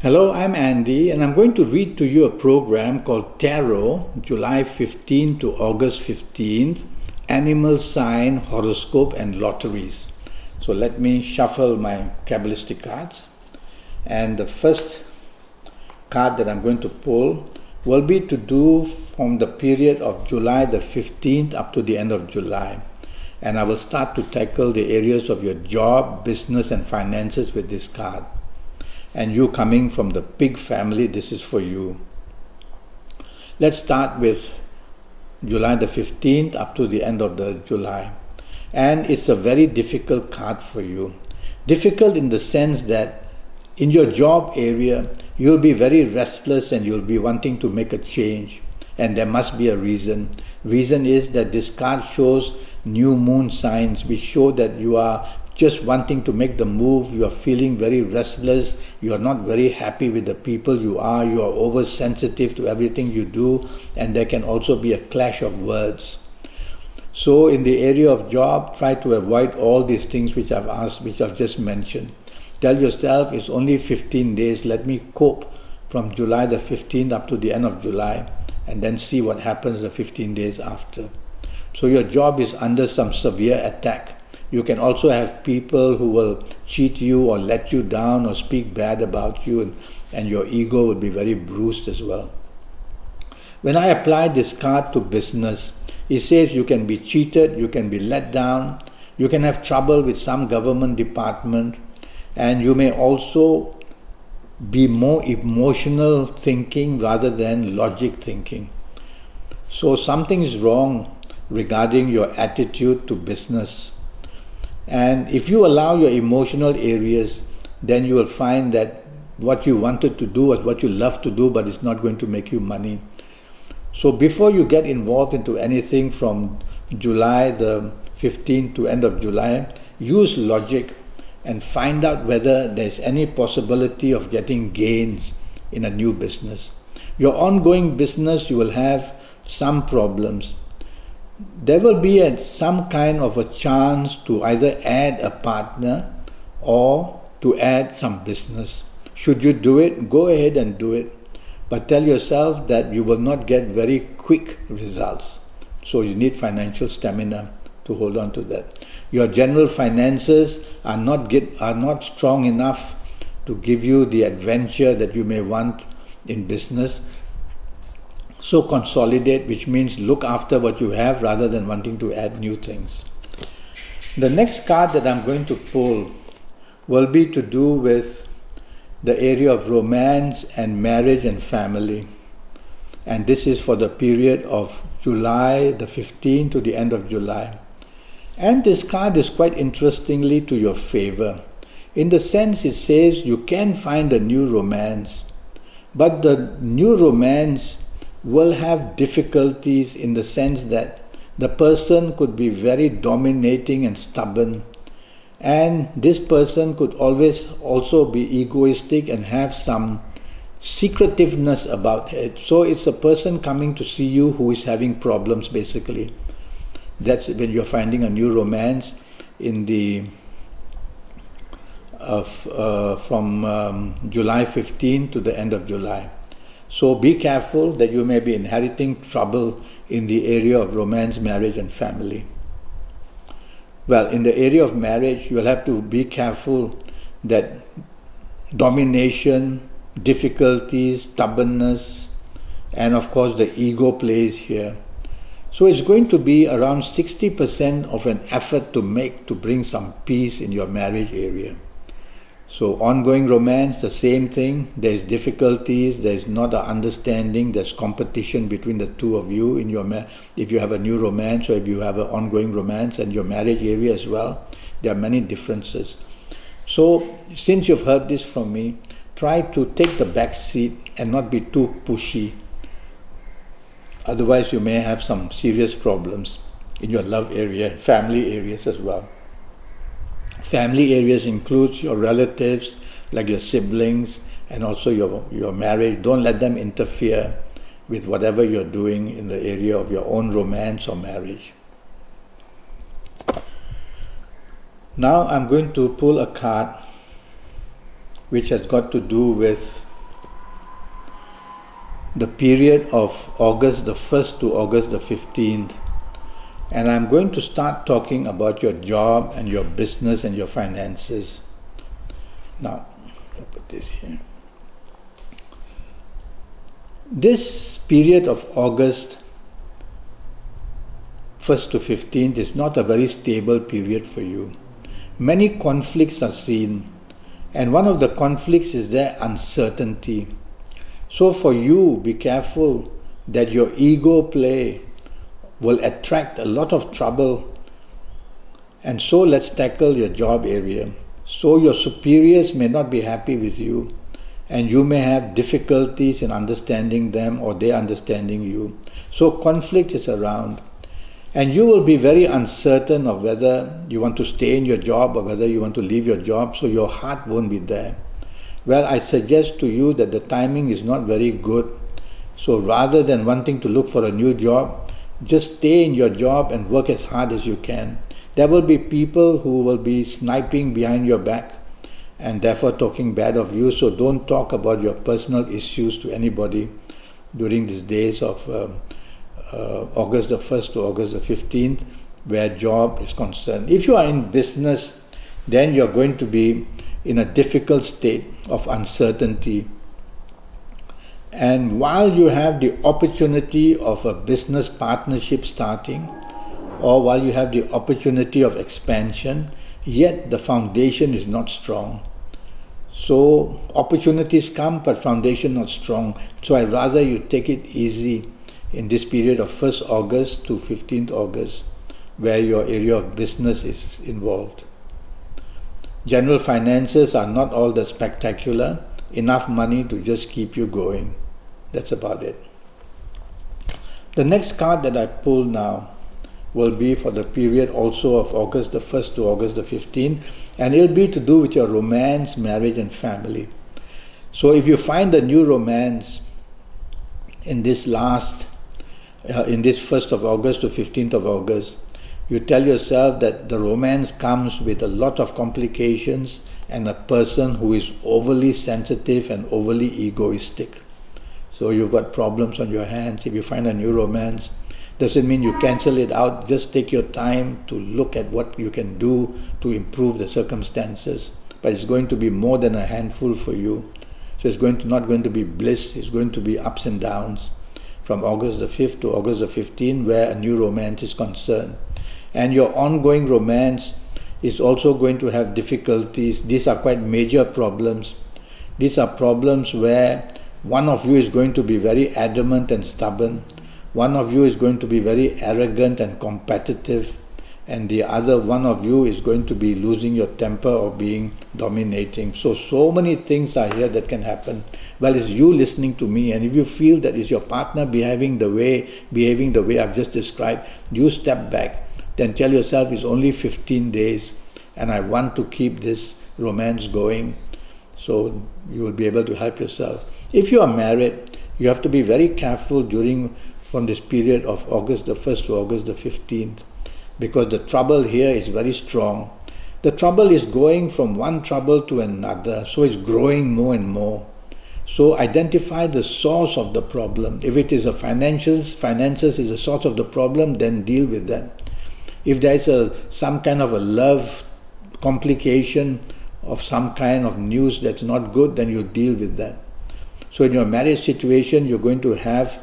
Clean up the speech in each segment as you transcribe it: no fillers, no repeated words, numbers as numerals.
Hello, I'm Andy, and I'm going to read to you a program called Tarot, July 15th to August 15th, Animal Sign, Horoscope, and Lotteries. So let me shuffle my Kabbalistic cards. And the first card that I'm going to pull will be to do from the period of July the 15th up to the end of July. And I will start to tackle the areas of your job, business, and finances with this card. And you coming from the big family, this is for you. Let's start with July the 15th up to the end of the July. And it's a very difficult card for you. Difficult in the sense that in your job area, you'll be very restless and you'll be wanting to make a change. And there must be a reason. Reason is that this card shows new moon signs, which show that you are just wanting to make the move, you are feeling very restless, you are not very happy with the people you are oversensitive to everything you do, and there can also be a clash of words. So in the area of job, try to avoid all these things which I've just mentioned. Tell yourself it's only 15 days, let me cope from July the 15th up to the end of July, and then see what happens the 15 days after. So your job is under some severe attack. You can also have people who will cheat you or let you down or speak bad about you, and your ego will be very bruised as well. When I apply this card to business, it says you can be cheated, you can be let down, you can have trouble with some government department, and you may also be more emotional thinking rather than logic thinking. So something is wrong regarding your attitude to business. And if you allow your emotional areas, then you will find that what you wanted to do is what you love to do, but it's not going to make you money. So before you get involved into anything from July the 15th to end of July, use logic and find out whether there's any possibility of getting gains in a new business. Your ongoing business, you will have some problems. There will be some kind of a chance to either add a partner or to add some business. Should you do it, go ahead and do it. But tell yourself that you will not get very quick results. So you need financial stamina to hold on to that. Your general finances are not strong enough to give you the adventure that you may want in business. So consolidate, which means look after what you have rather than wanting to add new things. The next card that I'm going to pull will be to do with the area of romance and marriage and family. And this is for the period of July the 15th to the end of July. And this card is quite interestingly to your favor. In the sense it says you can find a new romance, but the new romance will have difficulties in the sense that the person could be very dominating and stubborn, and this person could always also be egoistic and have some secretiveness about it. So it's a person coming to see you who is having problems basically. That's when you're finding a new romance in the from July 15 to the end of July. So be careful that you may be inheriting trouble in the area of romance, marriage, and family. Well, in the area of marriage, you'll have to be careful that domination, difficulties, stubbornness, and of course the ego plays here. So it's going to be around 60% of an effort to make to bring some peace in your marriage area. So ongoing romance, the same thing. There's difficulties, there's not an understanding, there's competition between the two of you in your if you have a new romance or if you have an ongoing romance, and your marriage area as well. There are many differences. So since you've heard this from me, try to take the back seat and not be too pushy. Otherwise you may have some serious problems in your love area and family areas as well. Family areas includes your relatives, like your siblings, and also your marriage. Don't let them interfere with whatever you're doing in the area of your own romance or marriage. Now I'm going to pull a card which has got to do with the period of August the 1st to August the 15th. And I'm going to start talking about your job and your business and your finances. Now, I'll put this here. This period of August 1st to 15th is not a very stable period for you. Many conflicts are seen, and one of the conflicts is their uncertainty. So for you, be careful that your ego play will attract a lot of trouble. And so let's tackle your job area. So your superiors may not be happy with you, and you may have difficulties in understanding them or they understanding you. So conflict is around. And you will be very uncertain of whether you want to stay in your job or whether you want to leave your job, so your heart won't be there. Well, I suggest to you that the timing is not very good. So rather than wanting to look for a new job, just stay in your job and work as hard as you can. There will be people who will be sniping behind your back and therefore talking bad of you, so don't talk about your personal issues to anybody during these days of August the 1st to August the 15th, where job is concerned. If you are in business, then you're going to be in a difficult state of uncertainty. And while you have the opportunity of a business partnership starting, or while you have the opportunity of expansion, yet the foundation is not strong. So opportunities come, but foundation not strong. So I'd rather you take it easy in this period of 1st August to 15th August, where your area of business is involved. General finances are not all that spectacular, enough money to just keep you going. That's about it. The next card that I pull now will be for the period also of August the 1st to August the 15th, and it'll be to do with your romance, marriage and family. So if you find a new romance in this 1st of August to 15th of August, you tell yourself that the romance comes with a lot of complications and a person who is overly sensitive and overly egoistic. So you've got problems on your hands. If you find a new romance, doesn't mean you cancel it out. Just take your time to look at what you can do to improve the circumstances. But it's going to be more than a handful for you. So it's not going to be bliss, it's going to be ups and downs from August the 5th to August the 15th, where a new romance is concerned. And your ongoing romance is also going to have difficulties. These are quite major problems. These are problems where one of you is going to be very adamant and stubborn. One of you is going to be very arrogant and competitive, and the other one of you is going to be losing your temper or being dominating. So many things are here that can happen. Well, it's you listening to me, and if you feel that it's your partner behaving the way I've just described, you step back. Then tell yourself it's only 15 days and I want to keep this romance going. So you will be able to help yourself. If you are married, you have to be very careful from this period of August the 1st to August the 15th, because the trouble here is very strong. The trouble is going from one trouble to another, so it's growing more and more. So identify the source of the problem. If it is finances is the source of the problem, then deal with that. If there is some kind of a love complication of some kind of news that's not good, then you deal with that. So in your marriage situation, you're going to have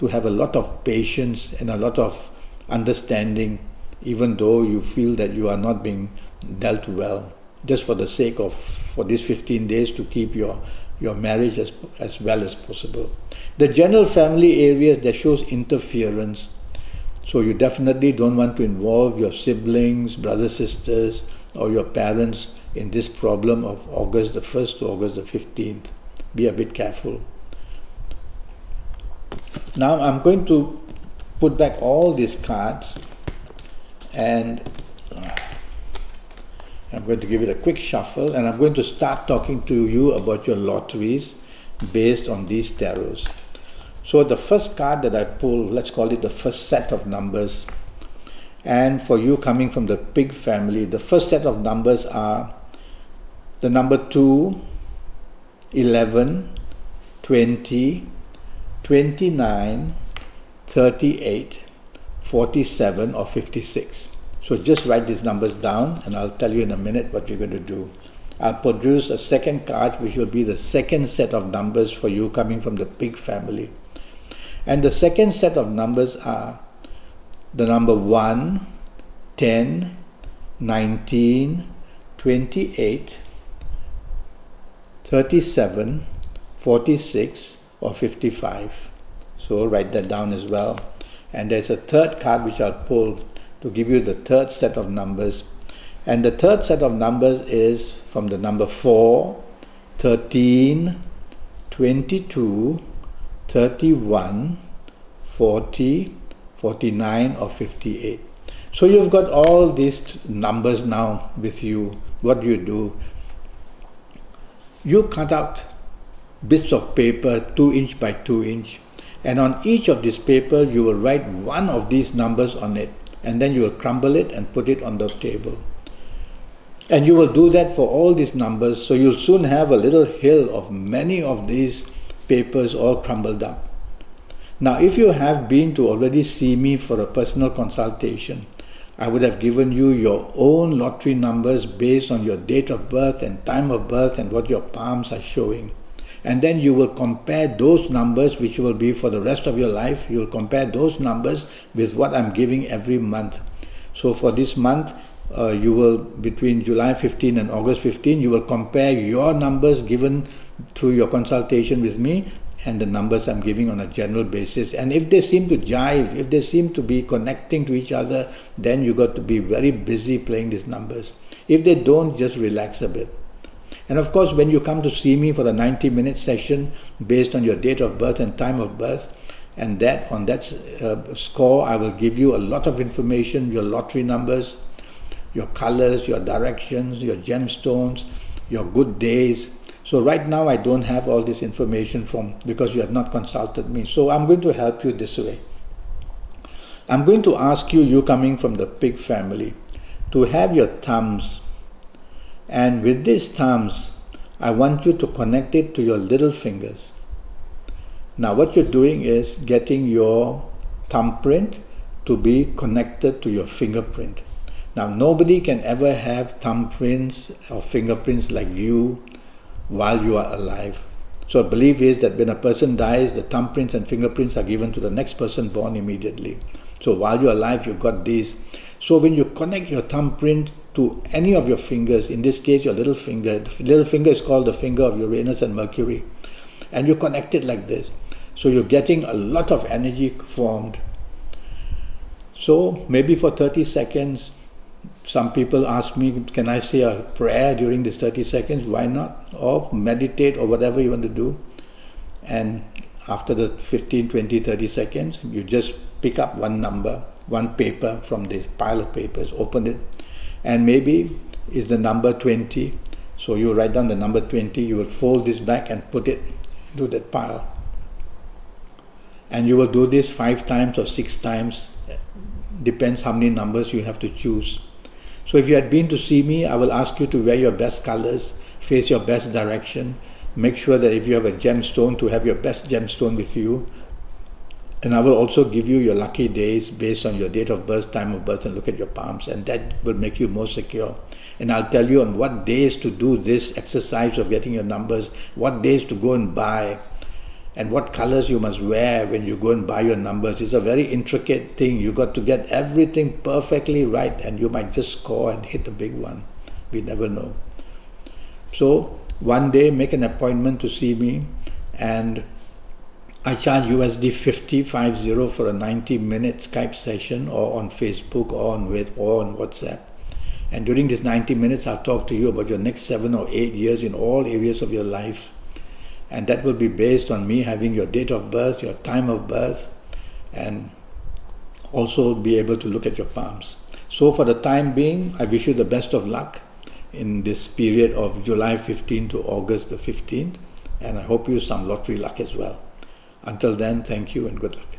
a lot of patience and a lot of understanding, even though you feel that you are not being dealt well, just for the sake of, for these 15 days, to keep your marriage as well as possible. The general family areas, that shows interference. So you definitely don't want to involve your siblings, brothers, sisters, or your parents in this problem of August the 1st to August the 15th. Be a bit careful. Now I'm going to put back all these cards, and I'm going to give it a quick shuffle, and I'm going to start talking to you about your lotteries based on these tarots. So the first card that I pull, let's call it the first set of numbers. And for you coming from the pig family, the first set of numbers are the number 2, 11, 20, 29, 38, 47 or 56. So just write these numbers down and I'll tell you in a minute what we're going to do. I'll produce a second card which will be the second set of numbers for you coming from the pig family. And the second set of numbers are the number 1, 10, 19, 28, 37, 46 or 55. So write that down as well. And there's a third card which I'll pull to give you the third set of numbers. And the third set of numbers is from the number 4, 13, 22, 31, 40, 49 or 58. So you've got all these numbers now with you. What do? You cut out bits of paper 2 inch by 2 inch, and on each of this paper you will write one of these numbers on it, and then you will crumble it and put it on the table. And you will do that for all these numbers, so you'll soon have a little hill of many of these papers all crumbled up. Now if you have been to already see me for a personal consultation, I would have given you your own lottery numbers based on your date of birth and time of birth and what your palms are showing. And then you will compare those numbers, which will be for the rest of your life. You will compare those numbers with what I'm giving every month. So for this month, you will, between July 15 and August 15, you will compare your numbers given through your consultation with me and the numbers I'm giving on a general basis. And if they seem to jive, if they seem to be connecting to each other, then you got to be very busy playing these numbers. If they don't, just relax a bit. And of course, when you come to see me for a 90-minute session based on your date of birth and time of birth, and that on that score, I will give you a lot of information, your lottery numbers, your colors, your directions, your gemstones, your good days. So right now, I don't have all this information because you have not consulted me. So I'm going to help you this way. I'm going to ask you coming from the pig family, to have your thumbs. And with these thumbs, I want you to connect it to your little fingers. Now what you're doing is getting your thumbprint to be connected to your fingerprint. Now nobody can ever have thumbprints or fingerprints like you while you are alive. So a belief is that when a person dies, the thumbprints and fingerprints are given to the next person born immediately. So while you're alive, you've got these. So when you connect your thumbprint to any of your fingers, in this case your little finger, the little finger is called the finger of Uranus and Mercury, and you connect it like this. So you're getting a lot of energy formed. So maybe for 30 seconds, some people ask me, can I say a prayer during this 30 seconds? Why not? Or meditate or whatever you want to do. And after the 15, 20, 30 seconds, you just pick up one number, one paper from the pile of papers, open it, and maybe it's the number 20. So you write down the number 20, you will fold this back and put it into that pile. And you will do this 5 times or 6 times, depends how many numbers you have to choose. So if you had been to see me, I will ask you to wear your best colors, face your best direction, make sure that if you have a gemstone, to have your best gemstone with you. And I will also give you your lucky days based on your date of birth, time of birth, and look at your palms, and that will make you more secure. And I'll tell you on what days to do this exercise of getting your numbers, what days to go and buy, and what colors you must wear when you go and buy your numbers. It's a very intricate thing. You got to get everything perfectly right, and you might just score and hit a big one. We never know. So one day make an appointment to see me, and I charge USD 50 for a 90-minute Skype session, or on Facebook, or on WhatsApp. And during this 90 minutes, I'll talk to you about your next 7 or 8 years in all areas of your life. And that will be based on me having your date of birth, your time of birth, and also be able to look at your palms. So for the time being, I wish you the best of luck in this period of July 15 to August the 15th. And I hope you some lottery luck as well. Until then, thank you and good luck.